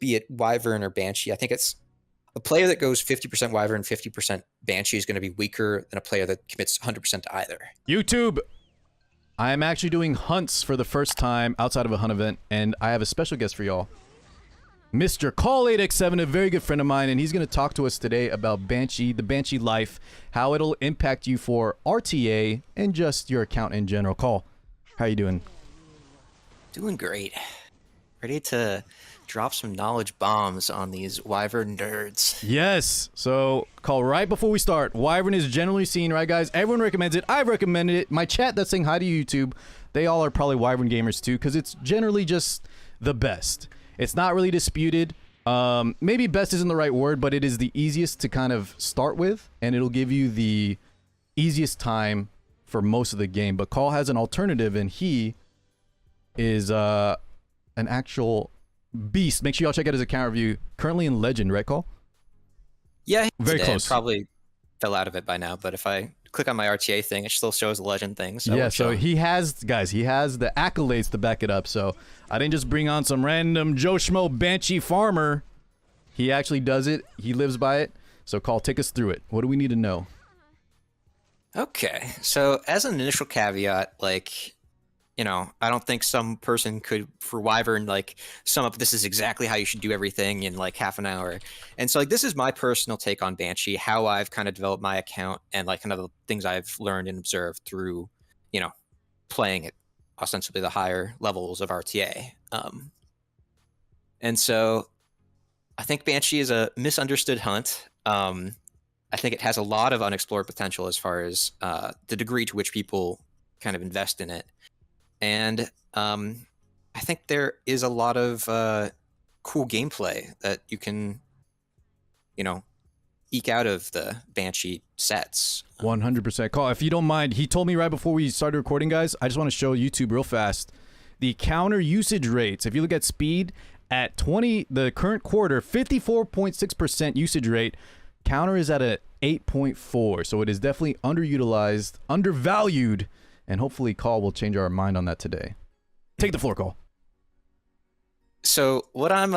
be it Wyvern or Banshee. I think it's a player that goes 50% Wyvern, 50% Banshee is going to be weaker than a player that commits 100% to either. YouTube, I am actually doing hunts for the first time outside of a hunt event, and I have a special guest for y'all. Mr. Call8x7, a very good friend of mine, and he's going to talk to us today about Banshee, the Banshee life, how it'll impact you for RTA, and just your account in general. Call, how you doing? Doing great. Ready to drop some knowledge bombs on these Wyvern nerds. Yes. So, Call, right before we start, Wyvern is generally seen, right, guys? Everyone recommends it. I've recommended it. My chat that's saying hi to YouTube, they all are probably Wyvern gamers too, because it's generally just the best. It's not really disputed. Maybe best isn't the right word, but it is the easiest to kind of start with, and it'll give you the easiest time for most of the game. But Call has an alternative, and he is an actual beast. Make sure y'all check out his account review. Currently in Legend, right, Call? Yeah, very close. Probably fell out of it by now, but if I click on my RTA thing, it still shows a Legend thing. So yeah, so he has, guys, he has the accolades to back it up. So I didn't just bring on some random Joe Schmo Banshee farmer. He actually does it. He lives by it. So Call, take us through it. What do we need to know? Okay, so as an initial caveat, like, you know, I don't think some person could, for Wyvern, like, sum up this is exactly how you should do everything in like half an hour. And so like this is my personal take on Banshee, how I've kind of developed my account and like kind of the things I've learned and observed through, you know, playing at ostensibly the higher levels of RTA. And so I think Banshee is a misunderstood hunt. I think it has a lot of unexplored potential as far as the degree to which people kind of invest in it. And I think there is a lot of cool gameplay that you can, you know, eke out of the Banshee sets. 100%. Call, if you don't mind, he told me right before we started recording, guys, I just want to show YouTube real fast the counter usage rates. If you look at speed at the current quarter, 54.6% usage rate. Counter is at a 8.4, so it is definitely underutilized, undervalued. And hopefully Call will change our mind on that today. Take the floor, Call. So what I'm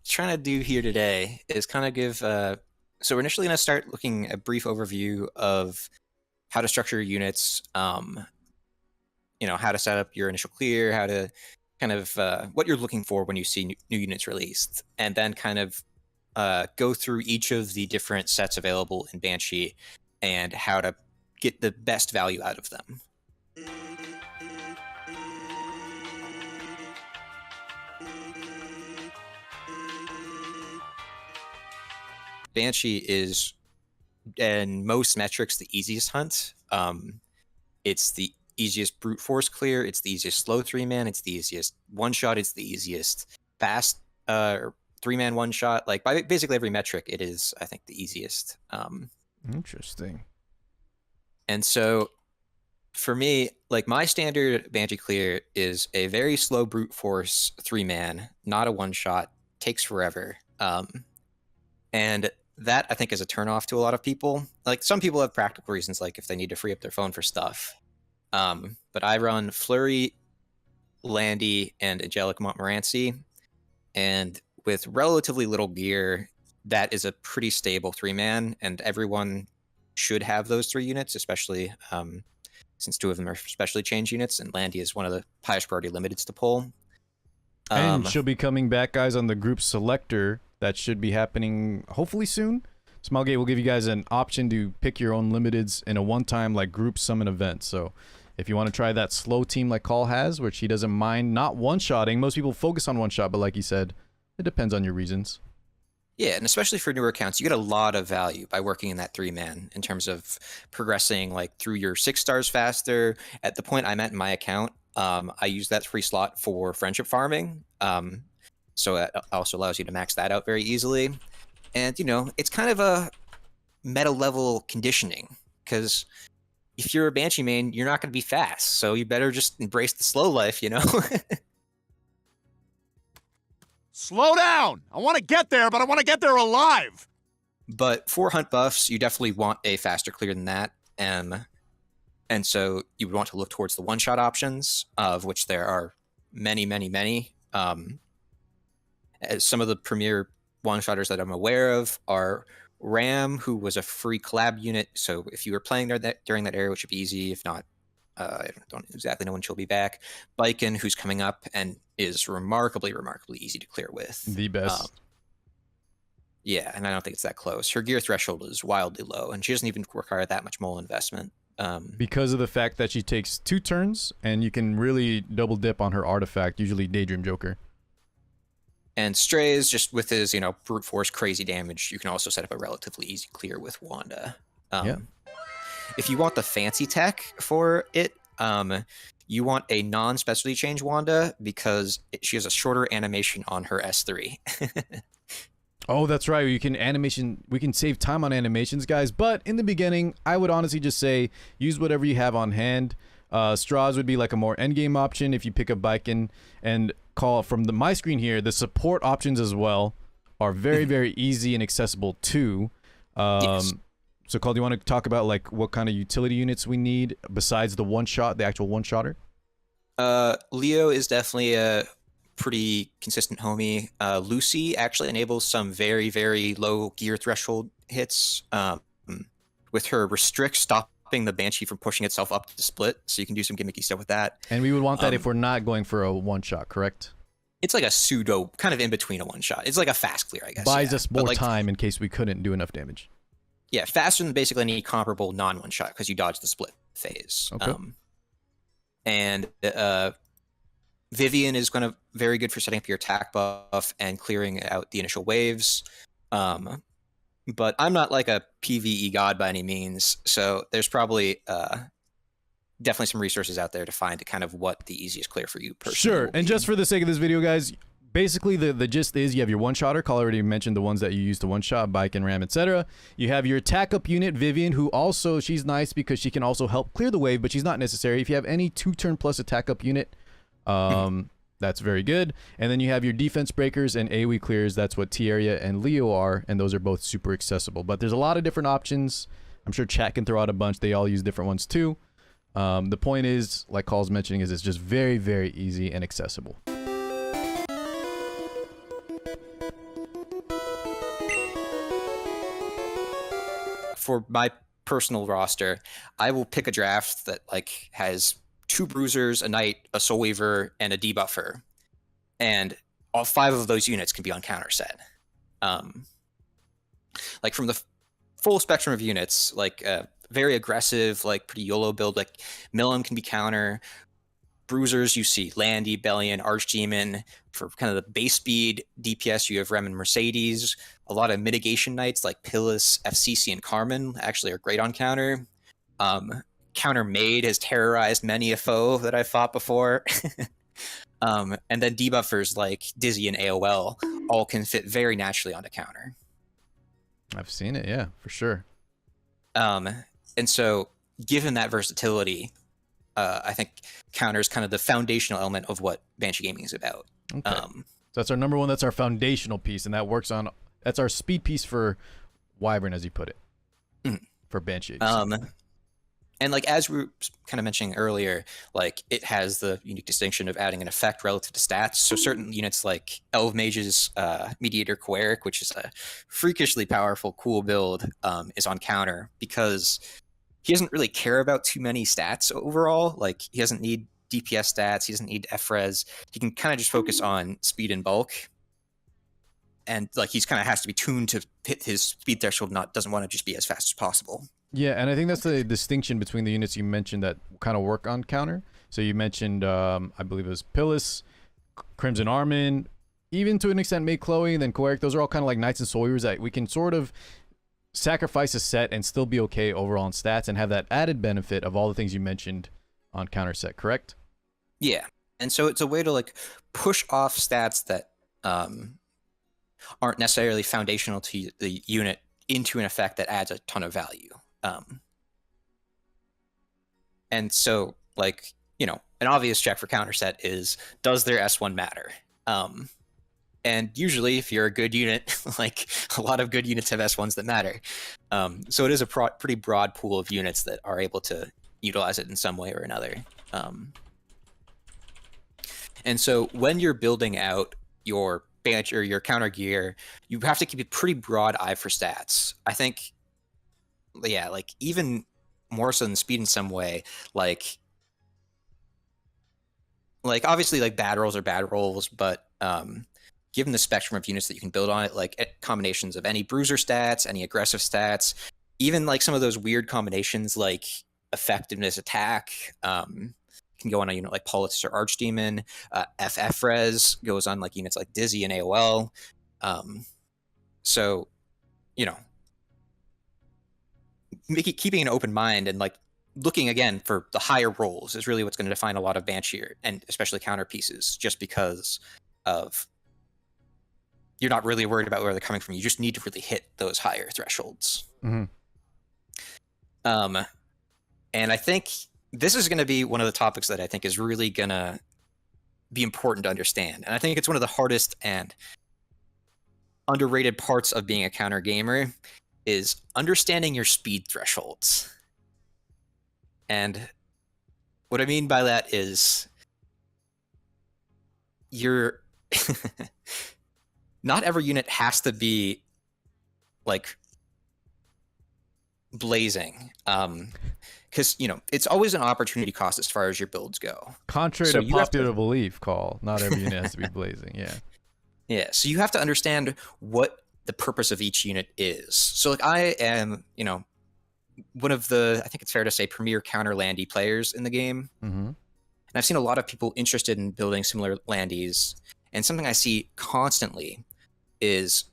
trying to do here today is kind of give... so we're initially going to start looking at a brief overview of how to structure your units, you know, how to set up your initial clear, how to kind of... what you're looking for when you see new units released. And then kind of go through each of the different sets available in Banshee and how to get the best value out of them. Banshee is, in most metrics, the easiest hunt. It's the easiest brute force clear. It's the easiest slow 3-man. It's the easiest one-shot. It's the easiest fast 3-man one-shot. Like, by basically every metric, it is, I think, the easiest. Interesting. And so, for me, like, my standard Banshee clear is a very slow brute force 3-man, not a one-shot, takes forever. And that, I think, is a turnoff to a lot of people. Like, some people have practical reasons, like if they need to free up their phone for stuff. But I run Flurry, Landy, and Angelic Montmorency. And with relatively little gear, that is a pretty stable 3-man, and everyone should have those 3 units, especially since 2 of them are specially changed units, and Landy is one of the highest priority limiteds to pull. And she'll be coming back, guys, on the group selector. That should be happening hopefully soon. Smilegate will give you guys an option to pick your own limiteds in a one-time like group summon event. So if you want to try that slow team like Call has, which he doesn't mind not one-shotting, most people focus on one-shot, but like he said, it depends on your reasons. Yeah, and especially for newer accounts, you get a lot of value by working in that 3-man in terms of progressing like through your 6 stars faster. At the point I'm at in my account, I use that free slot for friendship farming. So it also allows you to max that out very easily. And, you know, it's kind of a meta level conditioning, because if you're a Banshee main, you're not going to be fast. So you better just embrace the slow life, you know? Slow down! I want to get there, but I want to get there alive! But for hunt buffs, you definitely want a faster clear than that. And so you would want to look towards the one-shot options, of which there are many, many, many. As some of the premier one-shotters that I'm aware of are Ram, who was a free collab unit, so if you were playing during that era, which would be easy. If not, I don't exactly know when she'll be back. Baiken, who's coming up and is remarkably easy to clear with. The best. Yeah, and I don't think it's that close. Her gear threshold is wildly low, and she doesn't even require that much mole investment. Because of the fact that she takes 2 turns, and you can really double dip on her artifact, usually Daydream Joker. And Strays, just with his, brute force crazy damage, you can also set up a relatively easy clear with Wanda. Yeah. If you want the fancy tech for it, you want a non-specialty change Wanda because she has a shorter animation on her S3. Oh, that's right. We can save time on animations, guys. But in the beginning, I would honestly just say use whatever you have on hand. Straws would be like a more endgame option if you pick up Baiken. And call from my screen here, the support options as well are very, very easy and accessible too. Yes. So, Call, do you want to talk about like what kind of utility units we need besides the one-shot, the actual one-shotter? Leo is definitely a pretty consistent homie. Lucy actually enables some very, very low gear threshold hits with her restrict stopping the Banshee from pushing itself up to split, so you can do some gimmicky stuff with that. And we would want that if we're not going for a one-shot, correct? It's like a pseudo, kind of in between a one-shot. It's like a fast clear, I guess. Buys us more time in case we couldn't do enough damage. Yeah, faster than basically any comparable non-one-shot because you dodge the split phase. Okay. And Vivian is going to very good for setting up your attack buff and clearing out the initial waves. But I'm not like a PvE god by any means, so there's probably definitely some resources out there to find kind of what the easiest clear for you personally. Sure, and just for the sake of this video, guys, basically the gist is you have your one-shotter. Call already mentioned the ones that you use to one-shot, Baiken, Ram, etc. You have your attack-up unit, Vivian, who also, she's nice because she can also help clear the wave, but she's not necessary. If you have any 2-turn plus attack-up unit, that's very good. And then you have your defense breakers and AoE clears. That's what T-Area and Leo are, and those are both super accessible. But there's a lot of different options. I'm sure chat can throw out a bunch. They all use different ones too. The point is, like Call's mentioning, is it's just very, very easy and accessible. For my personal roster, I will pick a draft that like has 2 bruisers, a knight, a soul weaver, and a debuffer, and all 5 of those units can be on counter set. Like from the full spectrum of units, like very aggressive, like pretty YOLO build, like Milim can be counter. Bruisers, you see Landy, Bellion, Archdemon. For kind of the base speed DPS, you have Rem and Mercedes. A lot of mitigation knights like Pillis, FCC, and Carmen actually are great on counter. Counter Maid has terrorized many a foe that I've fought before. And then debuffers like Dizzy and AOL all can fit very naturally onto counter. I've seen it, yeah, for sure. And so given that versatility, I think counter is kind of the foundational element of what Banshee Gaming is about. Okay. So that's our number one, that's our foundational piece, and that works on, that's our speed piece for Wyvern, as you put it, for Banshee. And like as we were kind of mentioning earlier, like it has the unique distinction of adding an effect relative to stats. So certain units like Elf Mage's Mediator Queric, which is a freakishly powerful, cool build, is on counter because he doesn't really care about too many stats overall. Like he doesn't need DPS stats, he doesn't need FRES. He can kind of just focus on speed and bulk. And like he's kind of has to be tuned to hit his speed threshold, doesn't want to just be as fast as possible. Yeah, and I think that's the distinction between the units you mentioned that kind of work on counter. So you mentioned, I believe it was Pillis, Crimson Armin, even to an extent Maid Chloe, and then Queric. Those are all kind of like Knights and Soul Weavers that we can sort of sacrifice a set and still be okay overall in stats and have that added benefit of all the things you mentioned on counter set, correct? Yeah, and so it's a way to like push off stats that aren't necessarily foundational to the unit into an effect that adds a ton of value. And so, like, you know, an obvious check for counter set is, does their S1 matter? And usually, if you're a good unit, like a lot of good units have S1s that matter. So it is a pretty broad pool of units that are able to utilize it in some way or another. And so when you're building out your Banshee or your counter gear, you have to keep a pretty broad eye for stats. I think, yeah, like even more so than speed in some way, like obviously like bad rolls are bad rolls, but given the spectrum of units that you can build on it, like combinations of any bruiser stats, any aggressive stats, even like some of those weird combinations like effectiveness attack, can go on a unit like Politics or Archdemon. FF Res goes on like units like Dizzy and AOL. So, you know, keeping an open mind and like looking again for the higher rolls is really what's going to define a lot of Banshee and especially counter pieces, just because of you're not really worried about where they're coming from. You just need to really hit those higher thresholds. Mm-hmm. And I think this is going to be one of the topics that I think is really going to be important to understand. And I think it's one of the hardest and underrated parts of being a counter gamer is understanding your speed thresholds. And what I mean by that is you're not every unit has to be like blazing. Because, you know, it's always an opportunity cost as far as your builds go. Contrary to popular belief, Call, not every unit has to be blazing. Yeah. Yeah. So you have to understand what the purpose of each unit is. So like I am, you know, one of the, I think it's fair to say, premier counter landy players in the game. Mm-hmm. And I've seen a lot of people interested in building similar landies. And something I see constantly is,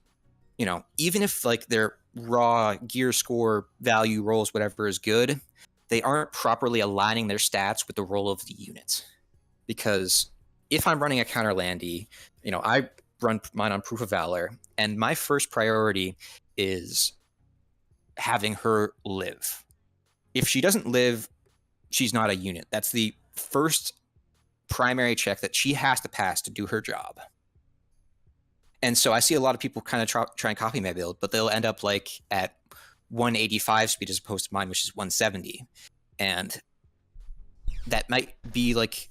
you know, even if like their raw gear score value rolls, whatever is good, they aren't properly aligning their stats with the role of the unit. Because if I'm running a counter landy, you know, I run mine on Proof of Valor, and my first priority is having her live. If she doesn't live, she's not a unit. That's the first primary check that she has to pass to do her job. And so I see a lot of people kind of try and copy my build, but they'll end up like at 185 speed as opposed to mine, which is 170. And that might be like,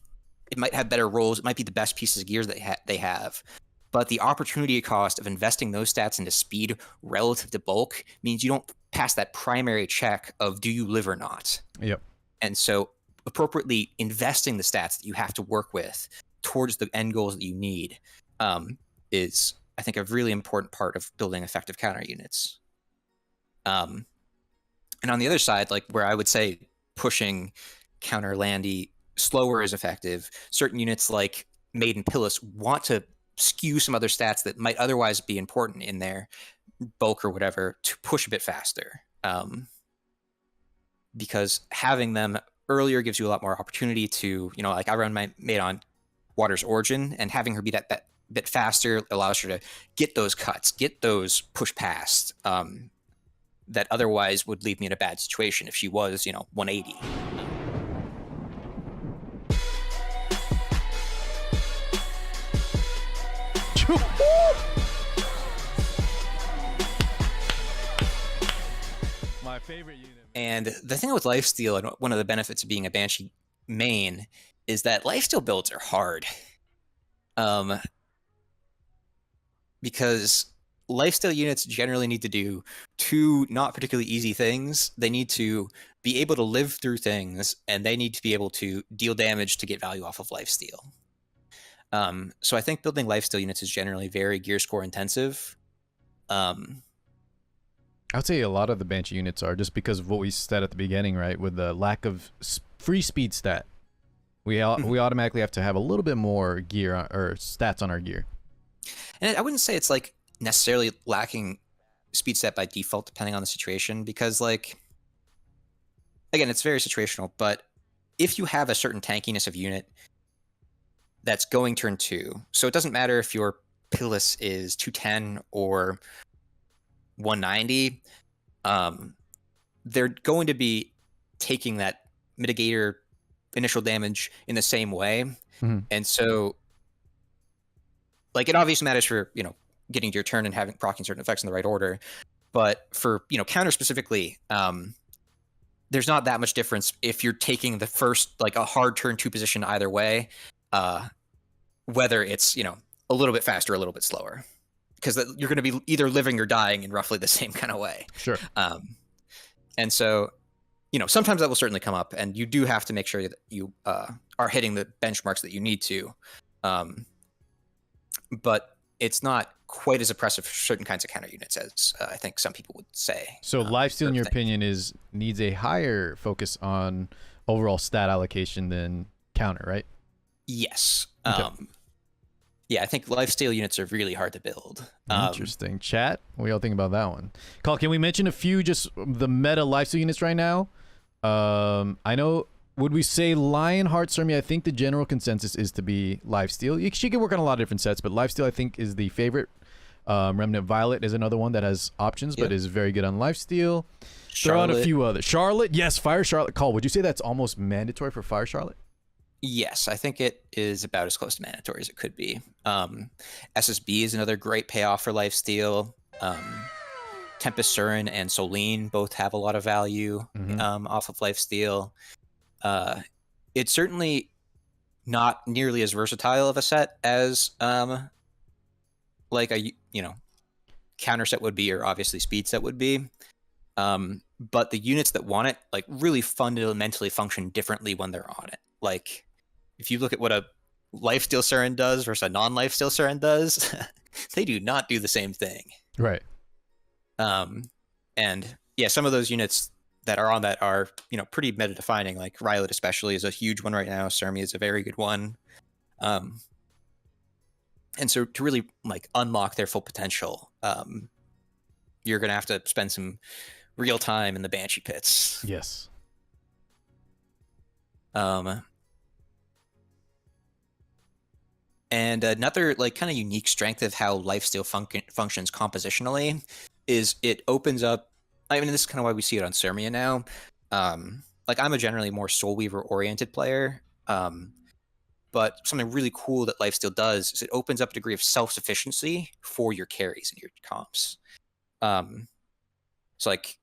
it might have better rolls. It might be the best pieces of gear that they have. But the opportunity cost of investing those stats into speed relative to bulk means you don't pass that primary check of do you live or not. Yep. And so appropriately investing the stats that you have to work with towards the end goals that you need is, I think, a really important part of building effective counter units. And on the other side, like where I would say pushing counter landy slower is effective, certain units like Maiden Pillis want to skew some other stats that might otherwise be important in their bulk or whatever to push a bit faster. Because having them earlier gives you a lot more opportunity to, you know, like I run my mate on Water's Origin, and having her be that bit faster allows her to get those cuts, get those push past that otherwise would leave me in a bad situation if she was, you know, 180. My favorite unit. And the thing with Lifesteal, and one of the benefits of being a Banshee main, is that Lifesteal builds are hard. Because Lifesteal units generally need to do two not particularly easy things. They need to be able to live through things, and they need to be able to deal damage to get value off of Lifesteal. So I think building Lifesteal units is generally very gear score intensive. I would say a lot of the Banshee units are, just because of what we said at the beginning, right? With the lack of free speed stat, we automatically have to have a little bit more gear or stats on our gear. And I wouldn't say it's like necessarily lacking speed stat by default, depending on the situation, because like, again, it's very situational. But if you have a certain tankiness of unit that's going turn 2, so it doesn't matter if your Pillis is 210 or 190, they're going to be taking that mitigator initial damage in the same way. Mm-hmm. And so, like, it obviously matters for, you know, getting to your turn and having proccing certain effects in the right order. But for, you know, counter specifically, there's not that much difference if you're taking the first, like, a hard turn 2 position either way, whether it's, you know, a little bit faster, a little bit slower, because you're going to be either living or dying in roughly the same kind of way. Sure. And so, sometimes that will certainly come up, and you do have to make sure that you are hitting the benchmarks that you need to. But it's not quite as oppressive for certain kinds of counter units as I think some people would say. So Lifesteal, in your opinion, needs a higher focus on overall stat allocation than counter, right? Yes. Okay. Yeah, I think Lifesteal units are really hard to build. Interesting. Chat, what do y'all think about that one? Call, can we mention a few just the meta Lifesteal units right now? I know, would we say Lionheart Sermi? I think the general consensus is to be Lifesteal. She can work on a lot of different sets, but Lifesteal I think is the favorite. Remnant Violet is another one that has options, but is very good on Lifesteal. Throw out a few others. Charlotte, yes, Fire Charlotte. Call, would you say that's almost mandatory for Fire Charlotte? Yes, I think it is about as close to mandatory as it could be. SSB is another great payoff for Lifesteal. Tempest Surin and Solene both have a lot of value off of Lifesteal. It's certainly not nearly as versatile of a set as like a counter set would be, or obviously speed set would be. But the units that want it like really fundamentally function differently when they're on it. Like if you look at what a Lifesteal Surin does versus a non-Lifesteal Surin does, they do not do the same thing. Right. And yeah, some of those units that are on that are, pretty meta defining, like Rylot especially is a huge one right now. Sermi is a very good one. And so to really like unlock their full potential, you're going to have to spend some real time in the Banshee pits. Yes. And another like kind of unique strength of how Lifesteal functions compositionally is it opens up. I mean, this is kind of why we see it on Sermia now. Like I'm a generally more Soulweaver oriented player. But something really cool that Lifesteal does is it opens up a degree of self-sufficiency for your carries and your comps. So like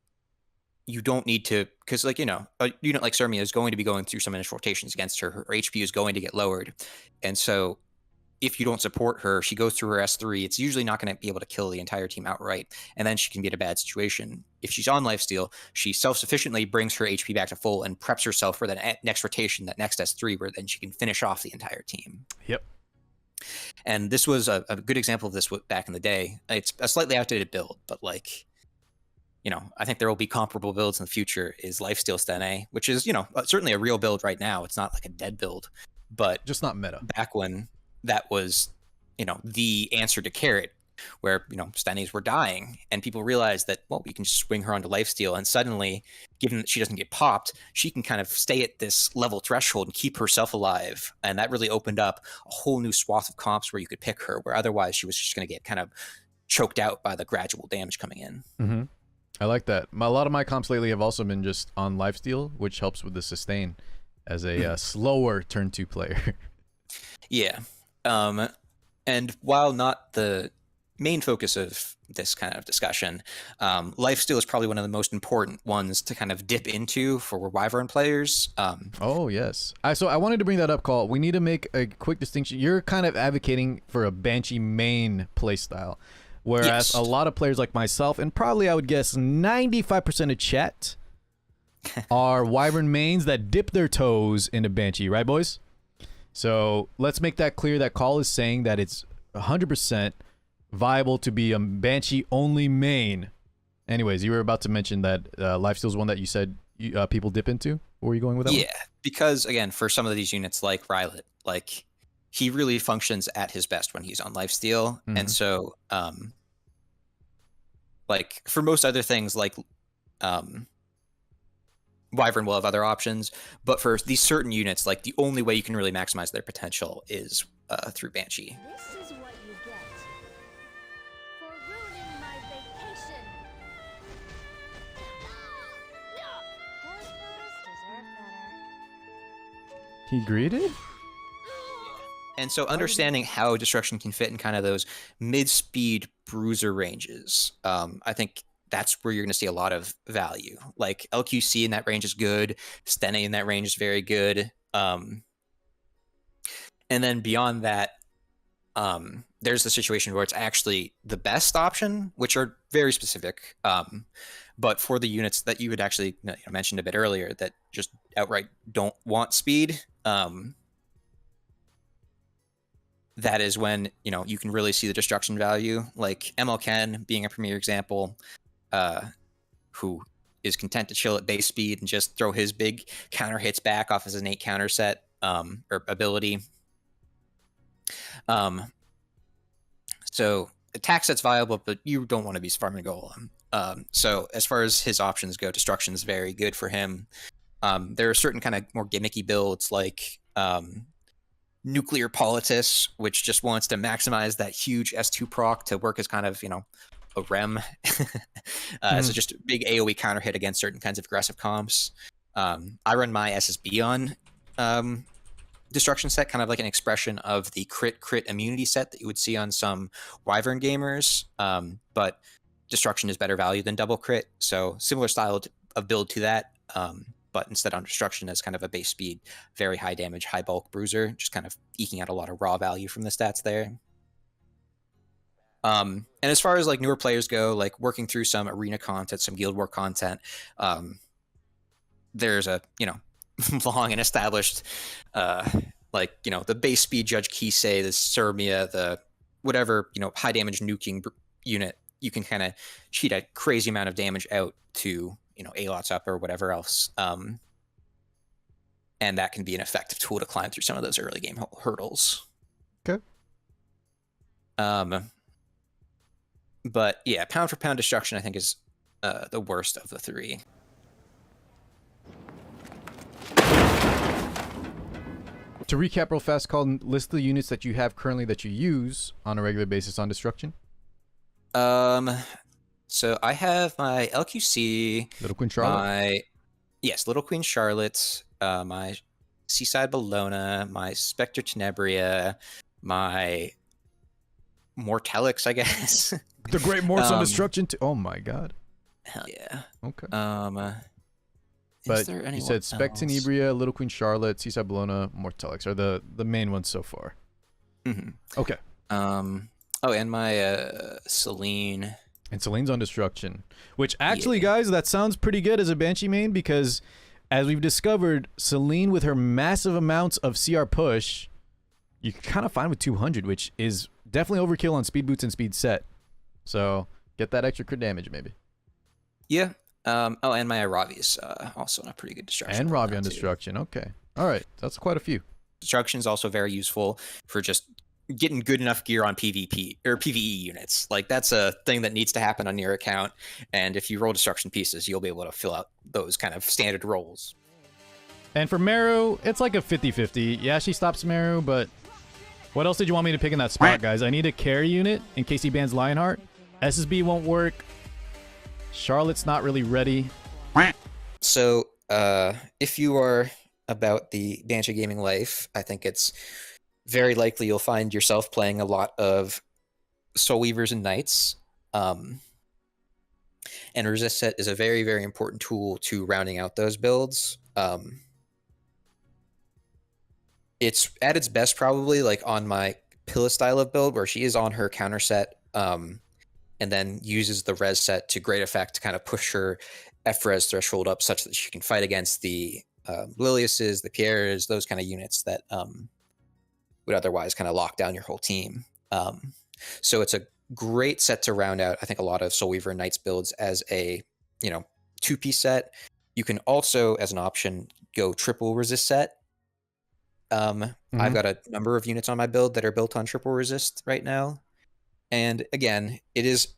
you don't need to, because like, a unit like Sermia is going to be going through some initial rotations against her. Her HP is going to get lowered. And so if you don't support her, she goes through her S3. It's usually not going to be able to kill the entire team outright. And then she can be in a bad situation. If she's on Lifesteal, she self-sufficiently brings her HP back to full and preps herself for that next rotation, that next S3, where then she can finish off the entire team. Yep. And this was a good example of this back in the day. It's a slightly outdated build, but like, I think there will be comparable builds in the future. Is Lifesteal Stene, which is, certainly a real build right now. It's not like a dead build, but just not meta. Back when that was, the answer to Carrot, where, Stenes were dying and people realized that, well, we can just swing her onto Lifesteal. And suddenly, given that she doesn't get popped, she can kind of stay at this level threshold and keep herself alive. And that really opened up a whole new swath of comps where you could pick her, where otherwise she was just going to get kind of choked out by the gradual damage coming in. Mm-hmm. I like that. A lot of my comps lately have also been just on Lifesteal, which helps with the sustain as a slower turn 2 player. Yeah. And while not the main focus of this kind of discussion, Lifesteal is probably one of the most important ones to kind of dip into for Wyvern players. Oh, yes. So I wanted to bring that up, Call. We need to make a quick distinction. You're kind of advocating for a Banshee main playstyle, whereas a lot of players like myself, and probably I would guess 95% of chat, are Wyvern mains that dip their toes into Banshee, right, boys? So let's make that clear that Call is saying that it's 100% viable to be a Banshee only main. Anyways, you were about to mention that Lifesteal is one that you said people dip into. Where were you going with that? Yeah, because again, for some of these units like Rylot, like he really functions at his best when he's on Lifesteal. And so like for most other things like Wyvern will have other options, but for these certain units, like the only way you can really maximize their potential is through Banshee. This is what you get for ruining my vacation. Deserve better. He greeted? And so understanding how destruction can fit in kind of those mid-speed bruiser ranges, I think that's where you're going to see a lot of value. Like LQC in that range is good. Stene in that range is very good. And then beyond that, there's the situation where it's actually the best option, which are very specific. But for the units that you had actually mentioned a bit earlier that just outright don't want speed, that is when you can really see the destruction value. Like ML Ken being a premier example, who is content to chill at base speed and just throw his big counter hits back off his innate counter set or ability. So attack set's viable, but you don't want to be farming golem. So as far as his options go, destruction is very good for him. There are certain kind of more gimmicky builds like Nuclear Politis, which just wants to maximize that huge S2 proc to work as kind of, a rem. So just a big AoE counter hit against certain kinds of aggressive comps. I run my SSB on destruction set, kind of like an expression of the crit immunity set that you would see on some Wyvern gamers. But destruction is better value than double crit. So similar style of build to that. But instead on destruction as kind of a base speed, very high damage, high bulk bruiser, just kind of eking out a lot of raw value from the stats there. And as far as like newer players go, like working through some arena content, some guild war content, there's a, long and established, the base speed judge Kisei, the Sermia, the whatever, high damage nuking unit, you can kind of cheat a crazy amount of damage out to, A-lots up or whatever else. And that can be an effective tool to climb through some of those early game hurdles. Okay. But yeah, pound for pound destruction, I think, is the worst of the three. To recap real fast, Call, list the units that you have currently that you use on a regular basis on destruction. So I have my LQC, Little Queen Charlotte. Little Queen Charlotte, my Seaside Bologna, my Spectre Tenebria, my Mortelix, I guess. The Great Morse on destruction. Oh my god. Hell yeah. Okay. Is But there you said Spec else? Tenebria, Little Queen Charlotte, Seaside Bologna, Mortelix are the main ones so far. Mm-hmm. Okay. And my Celine. And Celine's on destruction, which actually, guys, that sounds pretty good as a Banshee main because, as we've discovered, Celine with her massive amounts of CR push, you can kind of find with 200, which is definitely overkill on speed boots and speed set. So get that extra crit damage, maybe. Yeah. And my Ravi's also on a pretty good destruction. And Ravi on destruction. Okay. All right. That's quite a few. Destruction is also very useful for just getting good enough gear on PvP or PvE units. Like that's a thing that needs to happen on your account. And if you roll destruction pieces, you'll be able to fill out those kind of standard rolls. And for Meru, it's like a 50-50. Yeah, she stops Meru, but what else did you want me to pick in that spot, guys? I need a carry unit in case he bans Lionheart. SSB won't work. Charlotte's not really ready. So if you are about the Banshee gaming life, I think it's very likely you'll find yourself playing a lot of Soul Weavers and Knights. And Resist Set is a very, very important tool to rounding out those builds. It's at its best probably like on my Pilla style of build where she is on her counter set and then uses the res set to great effect to kind of push her F-res threshold up such that she can fight against the Liliuses, the Pierres, those kind of units that would otherwise kind of lock down your whole team. So it's a great set to round out, I think, a lot of Soul Weaver and Knights builds as a, two-piece set. You can also, as an option, go triple resist set. I've got a number of units on my build that are built on triple resist right now. And again, it is,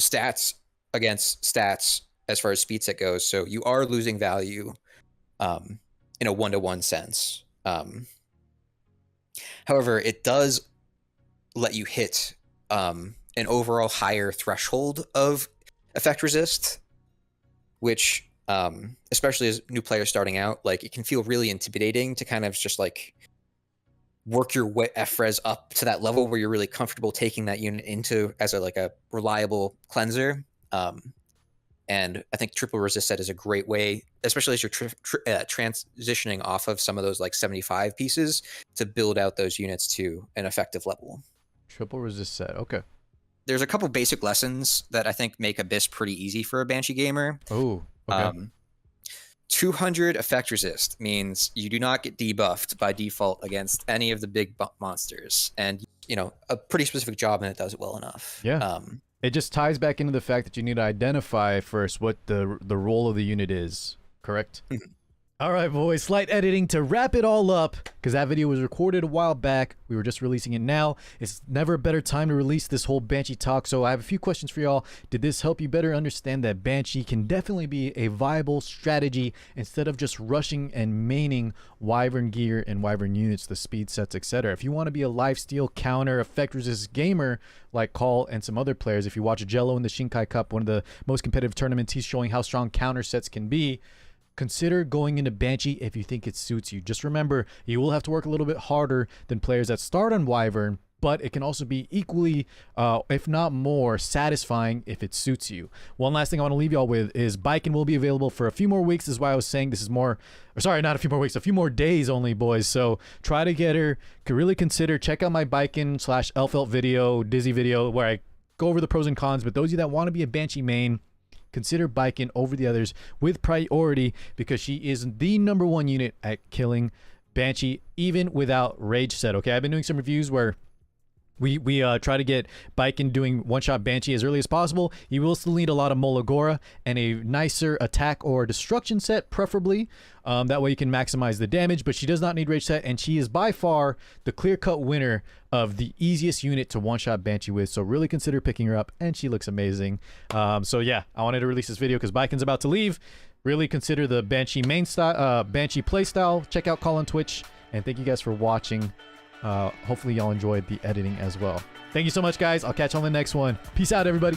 stats against stats as far as speed set goes. So you are losing value in a one-to-one sense. However, it does let you hit an overall higher threshold of effect resist, which, especially as new players starting out, like it can feel really intimidating to kind of just like work your F-res up to that level where you're really comfortable taking that unit into as a reliable cleanser. And I think triple resist set is a great way, especially as you're transitioning off of some of those like 75 pieces to build out those units to an effective level. Triple resist set. Okay. There's a couple basic lessons that I think make Abyss pretty easy for a Banshee gamer. Oh, okay. 200 effect resist means you do not get debuffed by default against any of the big monsters, and a pretty specific job, and it does it well enough. Yeah. It just ties back into the fact that you need to identify first what the role of the unit is. Correct. All right, boys, slight editing to wrap it all up, because that video was recorded a while back. We were just releasing it now. It's never a better time to release this whole Banshee talk, so I have a few questions for y'all. Did this help you better understand that Banshee can definitely be a viable strategy instead of just rushing and maining Wyvern gear and Wyvern units, the speed sets, etc.? If you want to be a lifesteal counter effect resist gamer like Call and some other players, if you watch Jello in the Shinkai Cup, one of the most competitive tournaments, he's showing how strong counter sets can be. Consider going into Banshee if you think it suits you. Just remember, you will have to work a little bit harder than players that start on Wyvern, but it can also be equally, if not more, satisfying if it suits you. One last thing I want to leave y'all with is Baiken will be available for a few more weeks. This is why I was saying this is more, or sorry, not a few more weeks, a few more days only, boys. So try to get her. Could really consider, check out my Baiken/Elfelt video, Dizzy video, where I go over the pros and cons. But those of you that want to be a Banshee main, consider Baiken over the others with priority, because she is the #1 unit at killing Banshee even without rage set. Okay, I've been doing some reviews where we try to get Baiken doing one-shot Banshee as early as possible. You will still need a lot of Molagora and a nicer attack or destruction set, preferably. That way you can maximize the damage, but she does not need rage set, and she is by far the clear-cut winner of the easiest unit to one-shot Banshee with, so really consider picking her up, and she looks amazing. So yeah, I wanted to release this video because Baiken's about to leave. Really consider the Banshee main style, Banshee playstyle. Check out Call on Twitch, and thank you guys for watching. Hopefully y'all enjoyed the editing as well. Thank you so much, guys. I'll catch you on the next one. Peace out, everybody.